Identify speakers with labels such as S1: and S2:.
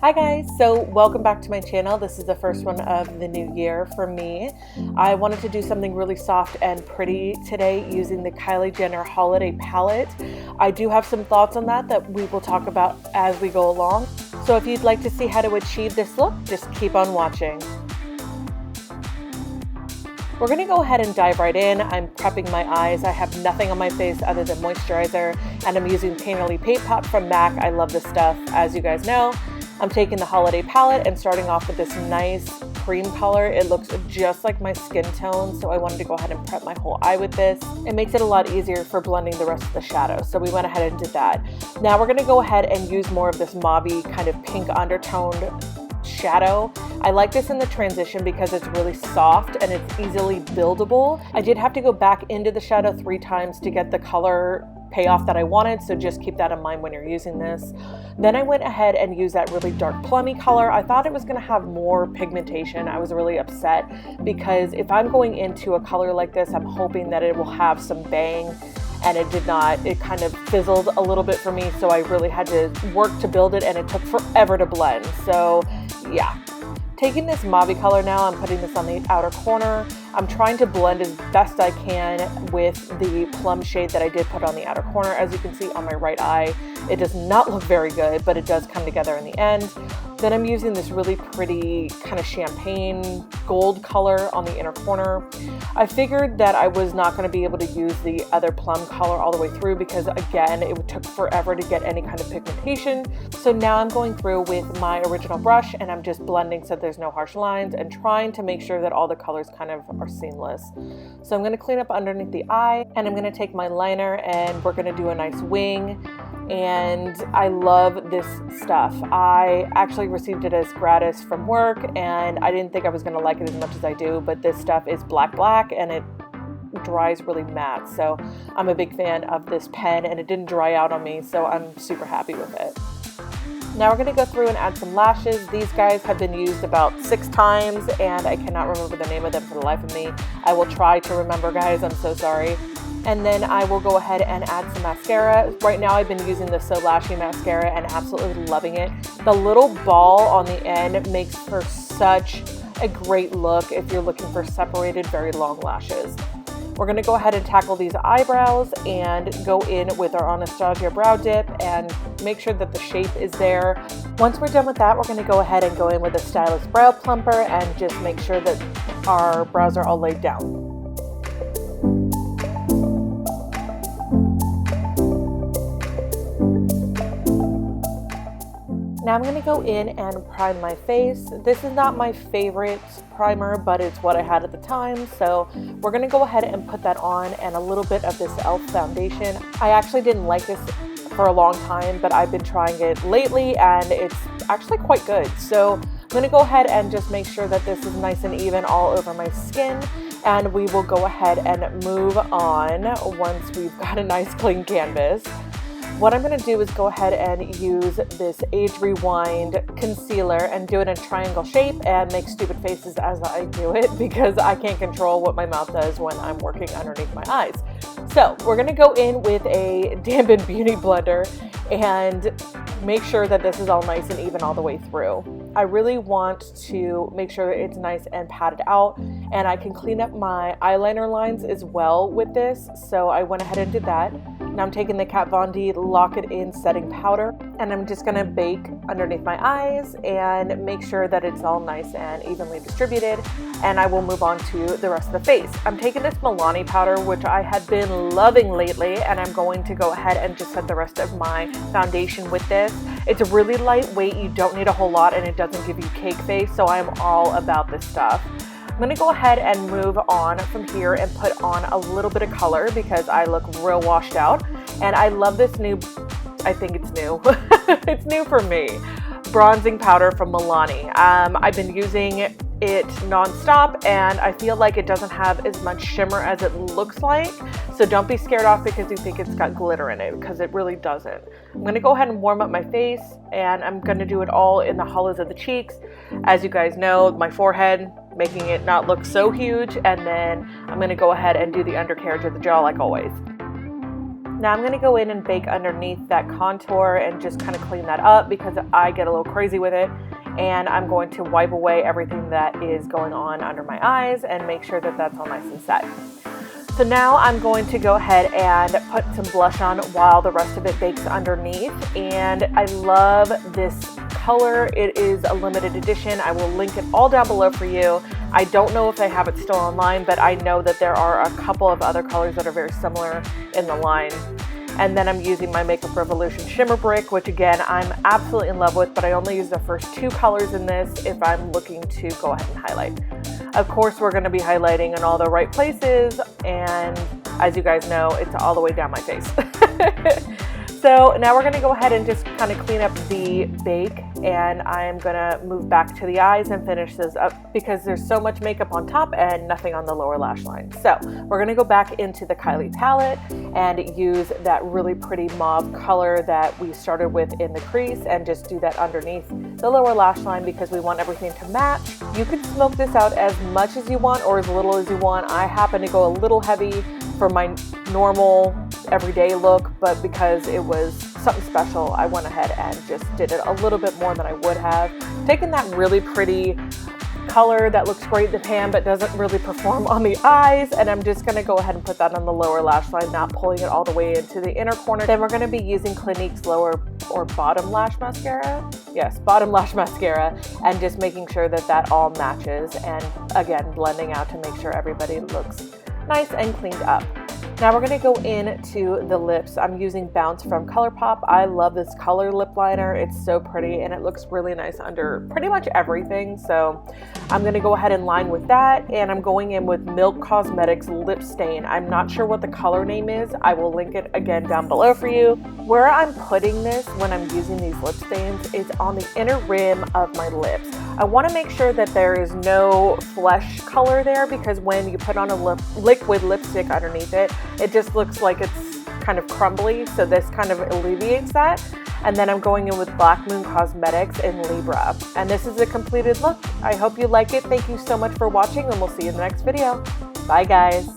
S1: Hi guys, so welcome back to my channel. This is the first one of the new year for me. I wanted to do something really soft and pretty today using the Kylie Jenner Holiday Palette. I do have some thoughts on that we will talk about as we go along. So if you'd like to see how to achieve this look, just keep on watching. We're going to go ahead and dive right in. I'm prepping my eyes. I have nothing on my face other than moisturizer, and I'm using Painterly Paint Pot from MAC. I love this stuff, as you guys know. I'm taking the Holiday Palette and starting off with this nice cream color. It looks just like my skin tone, so I wanted to go ahead and prep my whole eye with this. It makes it a lot easier for blending the rest of the shadow, so we went ahead and did that. Now we're going to go ahead and use more of this mauvey kind of pink undertoned shadow. I like this in the transition because it's really soft and it's easily buildable. I did have to go back into the shadow 3 times to get the color payoff that I wanted, so just keep that in mind when you're using this. Then I went ahead and used that really dark plummy color. I thought it was going to have more pigmentation. I was really upset because if I'm going into a color like this, I'm hoping that it will have some bang, and it did not. It kind of fizzled a little bit for me, so I really had to work to build it, and it took forever to blend. So yeah. Taking this mauvey color now, I'm putting this on the outer corner. I'm trying to blend as best I can with the plum shade that I did put on the outer corner. As you can see on my right eye, it does not look very good, but it does come together in the end. Then I'm using this really pretty kind of champagne gold color on the inner corner. I figured that I was not going to be able to use the other plum color all the way through because, again, it took forever to get any kind of pigmentation. So now I'm going through with my original brush and I'm just blending so there's no harsh lines and trying to make sure that all the colors kind of are seamless. So I'm going to clean up underneath the eye, and I'm going to take my liner and we're going to do a nice wing. And I love this stuff. I actually received it as gratis from work, and I didn't think I was going to like it as much as I do, but this stuff is black and it dries really matte. So I'm a big fan of this pen, and it didn't dry out on me, so I'm super happy with it. Now we're going to go through and add some lashes. These guys have been used about 6 times, and I cannot remember the name of them for the life of me. I will try to remember, guys. I'm so sorry. And then I will go ahead and add some mascara. Right now I've been using the So Lashy mascara and absolutely loving it. The little ball on the end makes for such a great look if you're looking for separated, very long lashes. We're going to go ahead and tackle these eyebrows and go in with our Anastasia brow dip and make sure that the shape is there. Once we're done with that, we're going to go ahead and go in with a Stylus brow plumper and just make sure that our brows are all laid down. Now I'm going to go in and prime my face. This is not my favorite primer, but it's what I had at the time. So we're going to go ahead and put that on, and a little bit of this e.l.f. foundation. I actually didn't like this for a long time, but I've been trying it lately and it's actually quite good. So I'm going to go ahead and just make sure that this is nice and even all over my skin. And we will go ahead and move on once we've got a nice clean canvas. What I'm going to do is go ahead and use this Age Rewind concealer and do it in a triangle shape and make stupid faces as I do it because I can't control what my mouth does when I'm working underneath my eyes. So we're going to go in with a dampened beauty blender and make sure that this is all nice and even all the way through. I really want to make sure it's nice and patted out, and I can clean up my eyeliner lines as well with this, so I went ahead and did that. Now I'm taking the Kat Von D Lock It In setting powder, and I'm just going to bake underneath my eyes and make sure that it's all nice and evenly distributed, and I will move on to the rest of the face. I'm taking this Milani powder, which I had been loving lately, and I'm going to go ahead and just set the rest of my foundation with this. It's really lightweight, you don't need a whole lot, and it doesn't give you cake face, so I am all about this stuff. I'm going to go ahead and move on from here and put on a little bit of color because I look real washed out. And I love this new, I think it's new, it's new for me, bronzing powder from Milani. I've been using it non-stop, and I feel like it doesn't have as much shimmer as it looks like. So don't be scared off because you think it's got glitter in it, because it really doesn't. I'm going to go ahead and warm up my face, and I'm going to do it all in the hollows of the cheeks. As you guys know, my forehead, making it not look so huge, and then I'm going to go ahead and do the undercarriage of the jaw like always. Now I'm going to go in and bake underneath that contour and just kind of clean that up because I get a little crazy with it. And I'm going to wipe away everything that is going on under my eyes and make sure that that's all nice and set. So now I'm going to go ahead and put some blush on while the rest of it bakes underneath. And I love this color. It is a limited edition. I will link it all down below for you. I don't know if they have it still online, but I know that there are a couple of other colors that are very similar in the line. And then I'm using my Makeup Revolution Shimmer Brick, which again, I'm absolutely in love with, but I only use the first 2 colors in this if I'm looking to go ahead and highlight. Of course, we're gonna be highlighting in all the right places, and as you guys know, it's all the way down my face. So now we're gonna go ahead and just kind of clean up the bake, and I'm gonna move back to the eyes and finish this up because there's so much makeup on top and nothing on the lower lash line. So we're gonna go back into the Kylie palette and use that really pretty mauve color that we started with in the crease and just do that underneath the lower lash line because we want everything to match. You can smoke this out as much as you want or as little as you want. I happen to go a little heavy for my normal everyday look, but because it was something special, I went ahead and just did it a little bit more than I would have. Taking that really pretty color that looks great in the pan but doesn't really perform on the eyes, and I'm just going to go ahead and put that on the lower lash line, not pulling it all the way into the inner corner. Then we're going to be using Clinique's lower or bottom lash mascara. Yes, bottom lash mascara, and just making sure that that all matches, and again blending out to make sure everybody looks nice and cleaned up. Now we're going to go into the lips. I'm using Bounce from ColourPop. I love this color lip liner. It's so pretty and it looks really nice under pretty much everything. So I'm going to go ahead and line with that, and I'm going in with Milk Cosmetics Lip Stain. I'm not sure what the color name is. I will link it again down below for you. Where I'm putting this when I'm using these lip stains is on the inner rim of my lips. I want to make sure that there is no flesh color there because when you put on a liquid lipstick underneath it, it just looks like it's kind of crumbly. So this kind of alleviates that. And then I'm going in with Black Moon Cosmetics in Libra. And this is a completed look. I hope you like it. Thank you so much for watching, and we'll see you in the next video. Bye guys.